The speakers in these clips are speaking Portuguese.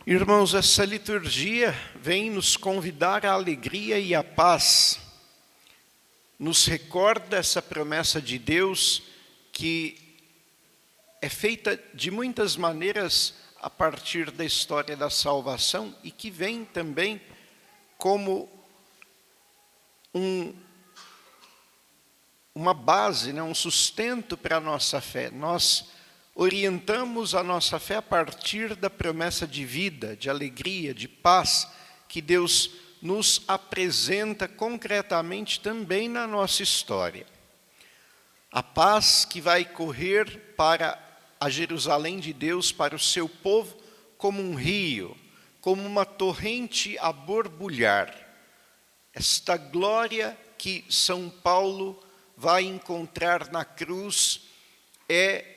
Irmãos, essa liturgia vem nos convidar à alegria e à paz. Nos recorda essa promessa de Deus que é feita de muitas maneiras a partir da história da salvação e que vem também como uma base, um sustento para a nossa fé. Nós orientamos a nossa fé a partir da promessa de vida, de alegria, de paz, que Deus nos apresenta concretamente também na nossa história. A paz que vai correr para a Jerusalém de Deus, para o seu povo, como um rio, como uma torrente a borbulhar. Esta glória que São Paulo vai encontrar na cruz é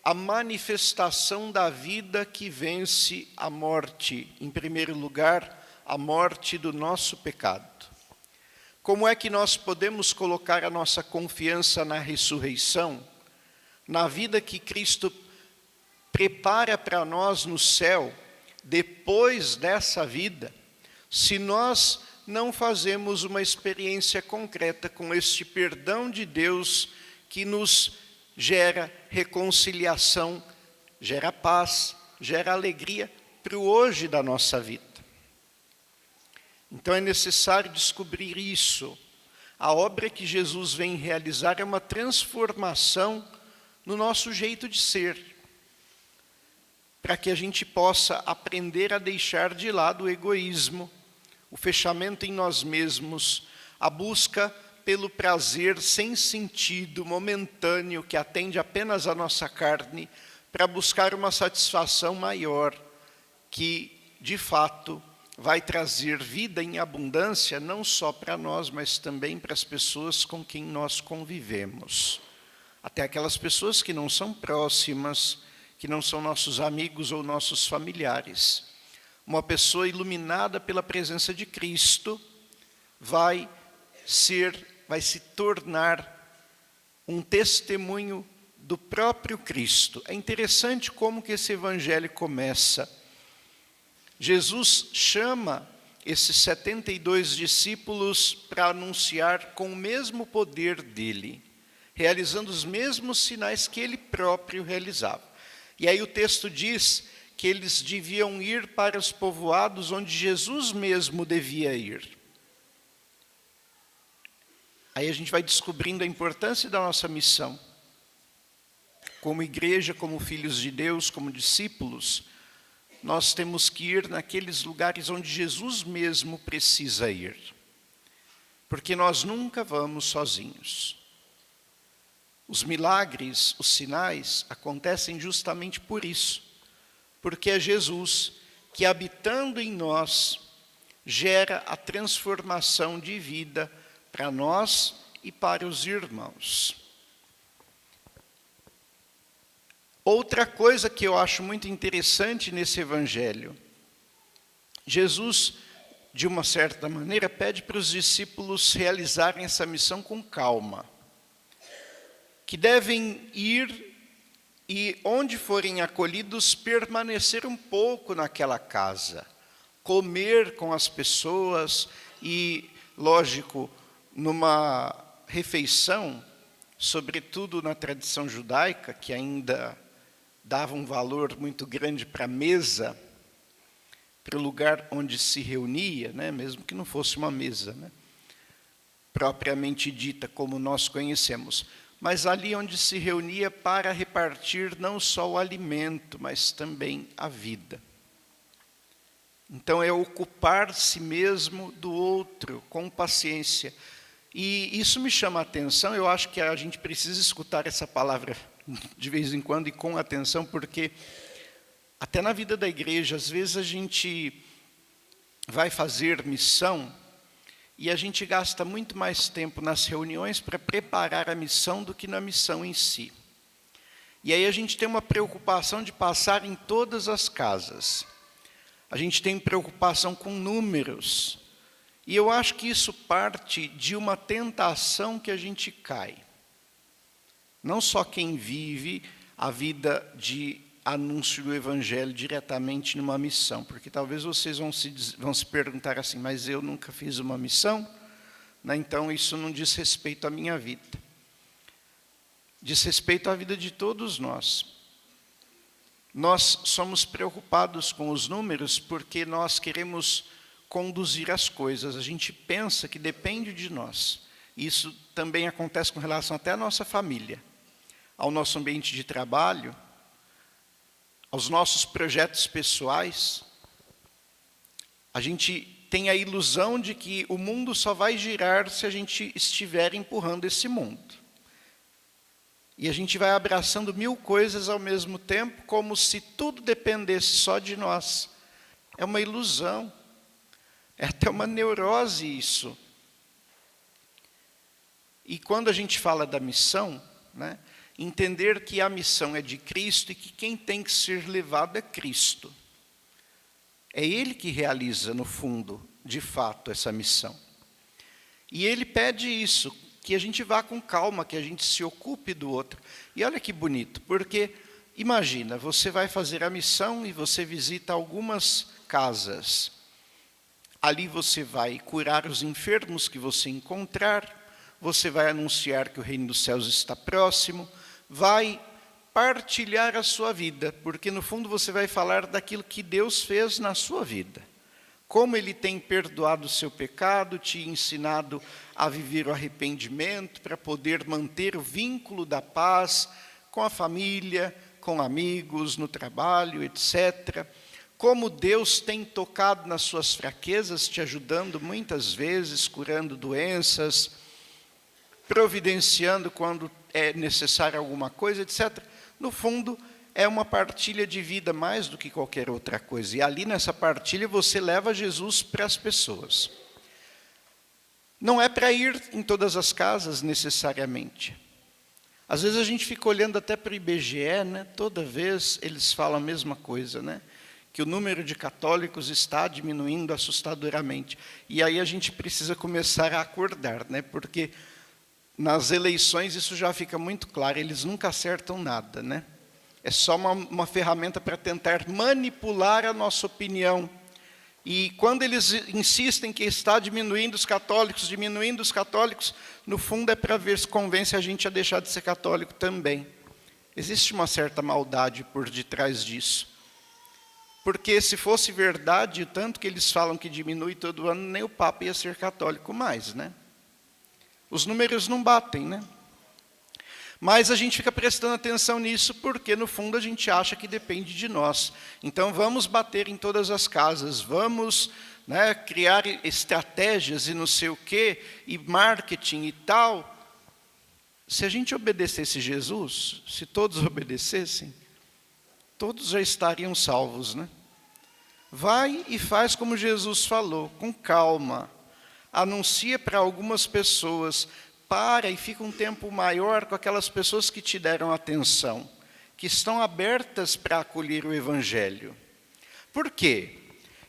a manifestação da vida que vence a morte. Em primeiro lugar, a morte do nosso pecado. Como é que nós podemos colocar a nossa confiança na ressurreição, na vida que Cristo prepara para nós no céu, depois dessa vida, se nós não fazemos uma experiência concreta com este perdão de Deus que nos gera reconciliação, gera paz, gera alegria para o hoje da nossa vida. Então é necessário descobrir isso. A obra que Jesus vem realizar é uma transformação no nosso jeito de ser, para que a gente possa aprender a deixar de lado o egoísmo, o fechamento em nós mesmos, a busca pelo prazer sem sentido, momentâneo, que atende apenas a nossa carne, para buscar uma satisfação maior, que, de fato, vai trazer vida em abundância, não só para nós, mas também para as pessoas com quem nós convivemos. Até aquelas pessoas que não são próximas, que não são nossos amigos ou nossos familiares. Uma pessoa iluminada pela presença de Cristo vai se tornar um testemunho do próprio Cristo. É interessante como que esse evangelho começa. Jesus chama esses 72 discípulos para anunciar com o mesmo poder dele, realizando os mesmos sinais que ele próprio realizava. E aí o texto diz que eles deviam ir para os povoados onde Jesus mesmo devia ir. Aí a gente vai descobrindo a importância da nossa missão. Como igreja, como filhos de Deus, como discípulos, nós temos que ir naqueles lugares onde Jesus mesmo precisa ir. Porque nós nunca vamos sozinhos. Os milagres, os sinais, acontecem justamente por isso. Porque é Jesus que, habitando em nós, gera a transformação de vida para nós e para os irmãos. Outra coisa que eu acho muito interessante nesse evangelho, Jesus, de uma certa maneira, pede para os discípulos realizarem essa missão com calma, que devem ir e, onde forem acolhidos, permanecer um pouco naquela casa, comer com as pessoas e, lógico, numa refeição, sobretudo na tradição judaica, que ainda dava um valor muito grande para a mesa, para o lugar onde se reunia, mesmo que não fosse uma mesa, propriamente dita, como nós conhecemos, mas ali onde se reunia para repartir não só o alimento, mas também a vida. Então é ocupar-se mesmo do outro, com paciência. E isso me chama a atenção, eu acho que a gente precisa escutar essa palavra de vez em quando e com atenção, porque até na vida da igreja, às vezes a gente vai fazer missão e a gente gasta muito mais tempo nas reuniões para preparar a missão do que na missão em si. E aí a gente tem uma preocupação de passar em todas as casas. A gente tem preocupação com números. E eu acho que isso parte de uma tentação que a gente cai. Não só quem vive a vida de anúncio do Evangelho diretamente numa missão, porque talvez vocês vão se perguntar assim, mas eu nunca fiz uma missão, né? Então isso não diz respeito à minha vida. Diz respeito à vida de todos nós. Nós somos preocupados com os números porque nós queremos conduzir as coisas. A gente pensa que depende de nós. Isso também acontece com relação até à nossa família, ao nosso ambiente de trabalho, aos nossos projetos pessoais. A gente tem a ilusão de que o mundo só vai girar se a gente estiver empurrando esse mundo. E a gente vai abraçando 1000 coisas ao mesmo tempo, como se tudo dependesse só de nós. É uma ilusão. É até uma neurose isso. E quando a gente fala da missão, né, entender que a missão é de Cristo e que quem tem que ser levado é Cristo. É Ele que realiza, no fundo, de fato, essa missão. E Ele pede isso, que a gente vá com calma, que a gente se ocupe do outro. E olha que bonito, porque imagina, você vai fazer a missão e você visita algumas casas. Ali você vai curar os enfermos que você encontrar, você vai anunciar que o reino dos céus está próximo, vai partilhar a sua vida, porque no fundo você vai falar daquilo que Deus fez na sua vida. Como Ele tem perdoado o seu pecado, te ensinado a viver o arrependimento, para poder manter o vínculo da paz com a família, com amigos, no trabalho, etc. Como Deus tem tocado nas suas fraquezas, te ajudando muitas vezes, curando doenças, providenciando quando é necessário alguma coisa, etc. No fundo, é uma partilha de vida mais do que qualquer outra coisa. E ali nessa partilha você leva Jesus para as pessoas. Não é para ir em todas as casas necessariamente. Às vezes a gente fica olhando até para o IBGE, né? Toda vez eles falam a mesma coisa, né? Que o número de católicos está diminuindo assustadoramente. E aí a gente precisa começar a acordar, né? Porque nas eleições isso já fica muito claro, eles nunca acertam nada, né? É só uma ferramenta para tentar manipular a nossa opinião. E quando eles insistem que está diminuindo os católicos, no fundo é para ver se convence a gente a deixar de ser católico também. Existe uma certa maldade por detrás disso. Porque se fosse verdade, o tanto que eles falam que diminui todo ano, nem o Papa ia ser católico mais, né? Os números não batem, né? Mas a gente fica prestando atenção nisso porque, no fundo, a gente acha que depende de nós. Então, vamos bater em todas as casas, vamos, né, criar estratégias e não sei o quê, e marketing e tal. Se a gente obedecesse Jesus, se todos obedecessem, todos já estariam salvos, né? Vai e faz como Jesus falou, com calma. Anuncia para algumas pessoas, para e fica um tempo maior com aquelas pessoas que te deram atenção, que estão abertas para acolher o Evangelho. Por quê?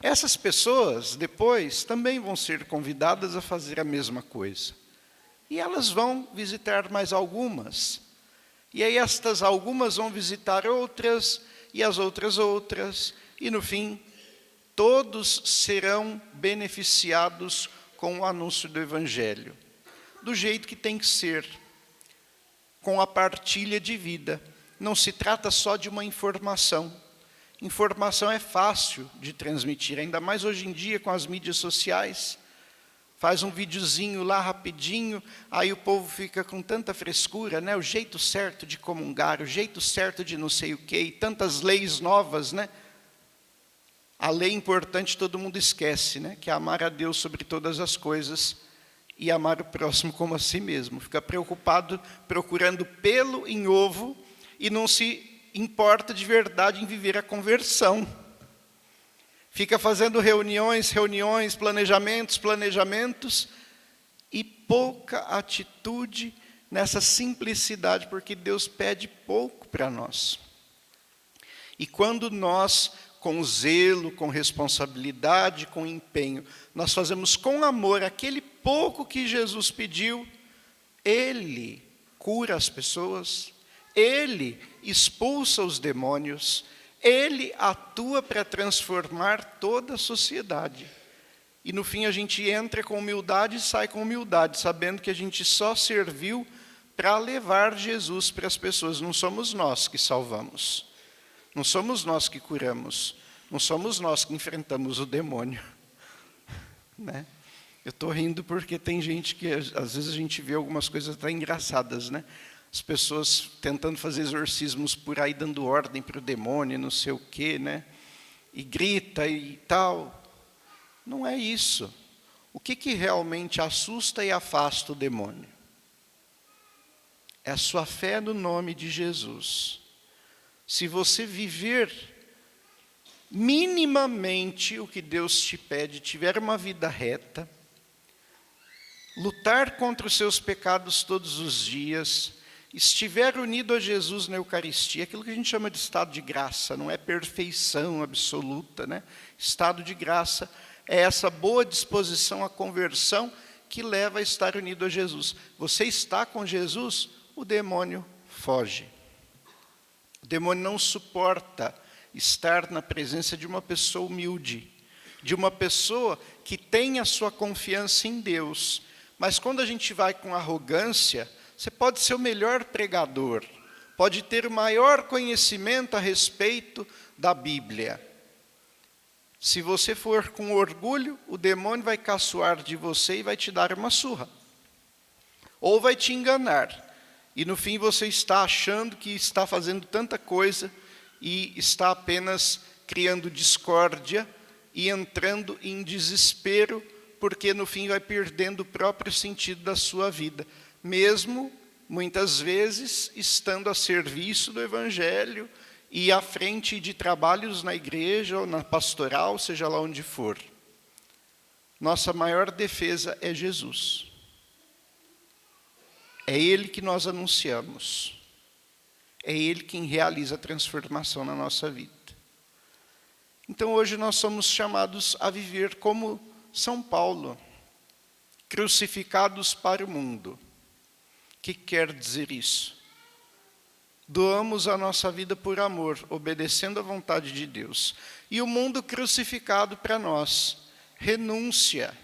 Essas pessoas, depois, também vão ser convidadas a fazer a mesma coisa. E elas vão visitar mais algumas. E aí estas algumas vão visitar outras, e as outras, e no fim, todos serão beneficiados com o anúncio do Evangelho. Do jeito que tem que ser, com a partilha de vida. Não se trata só de uma informação. Informação é fácil de transmitir, ainda mais hoje em dia com as mídias sociais. Faz um videozinho lá rapidinho, aí o povo fica com tanta frescura, né? O jeito certo de comungar, o jeito certo de não sei o quê, e tantas leis novas, né? A lei importante todo mundo esquece, né? Que é amar a Deus sobre todas as coisas e amar o próximo como a si mesmo. Fica preocupado procurando pelo em ovo e não se importa de verdade em viver a conversão. Fica fazendo reuniões, planejamentos e pouca atitude nessa simplicidade, porque Deus pede pouco para nós. E quando nós, com zelo, com responsabilidade, com empenho, nós fazemos com amor aquele pouco que Jesus pediu, Ele cura as pessoas, Ele expulsa os demônios, Ele atua para transformar toda a sociedade. E no fim a gente entra com humildade e sai com humildade, sabendo que a gente só serviu para levar Jesus para as pessoas. Não somos nós que salvamos, não somos nós que curamos, não somos nós que enfrentamos o demônio. Né? Eu estou rindo porque tem gente que, às vezes a gente vê algumas coisas até engraçadas, né? As pessoas tentando fazer exorcismos por aí, dando ordem para o demônio, não sei o quê, né? E grita e tal. Não é isso. O que realmente assusta e afasta o demônio? É a sua fé no nome de Jesus. Se você viver minimamente o que Deus te pede, tiver uma vida reta, lutar contra os seus pecados todos os dias, estiver unido a Jesus na Eucaristia, aquilo que a gente chama de estado de graça, não é perfeição absoluta, né? Estado de graça é essa boa disposição à conversão que leva a estar unido a Jesus. Você está com Jesus, o demônio foge. O demônio não suporta estar na presença de uma pessoa humilde, de uma pessoa que tem a sua confiança em Deus. Mas quando a gente vai com arrogância, você pode ser o melhor pregador, pode ter o maior conhecimento a respeito da Bíblia. Se você for com orgulho, o demônio vai caçoar de você e vai te dar uma surra. Ou vai te enganar. E no fim você está achando que está fazendo tanta coisa e está apenas criando discórdia e entrando em desespero, porque no fim vai perdendo o próprio sentido da sua vida, mesmo muitas vezes estando a serviço do Evangelho e à frente de trabalhos na igreja ou na pastoral, seja lá onde for. Nossa maior defesa é Jesus. É Ele que nós anunciamos. É Ele quem realiza a transformação na nossa vida. Então hoje nós somos chamados a viver como São Paulo, crucificados para o mundo. O que quer dizer isso? Doamos a nossa vida por amor, obedecendo à vontade de Deus. E o mundo crucificado para nós, renúncia.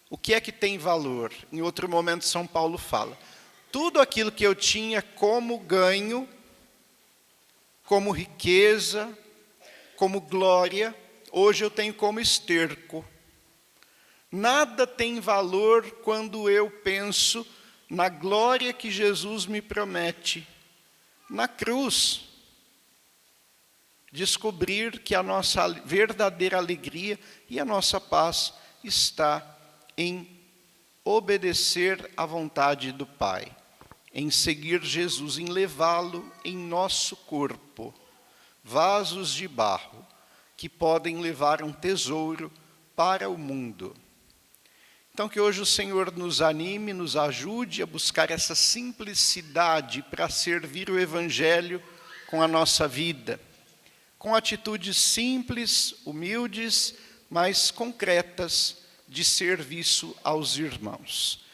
O que é que tem valor? Em outro momento São Paulo fala, tudo aquilo que eu tinha como ganho, como riqueza, como glória, hoje eu tenho como esterco. Nada tem valor quando eu penso na glória que Jesus me promete. Na cruz, descobrir que a nossa verdadeira alegria e a nossa paz está em obedecer à vontade do Pai, em seguir Jesus, em levá-lo em nosso corpo, vasos de barro que podem levar um tesouro para o mundo. Então que hoje o Senhor nos anime, nos ajude a buscar essa simplicidade para servir o Evangelho com a nossa vida, com atitudes simples, humildes, mas concretas de serviço aos irmãos.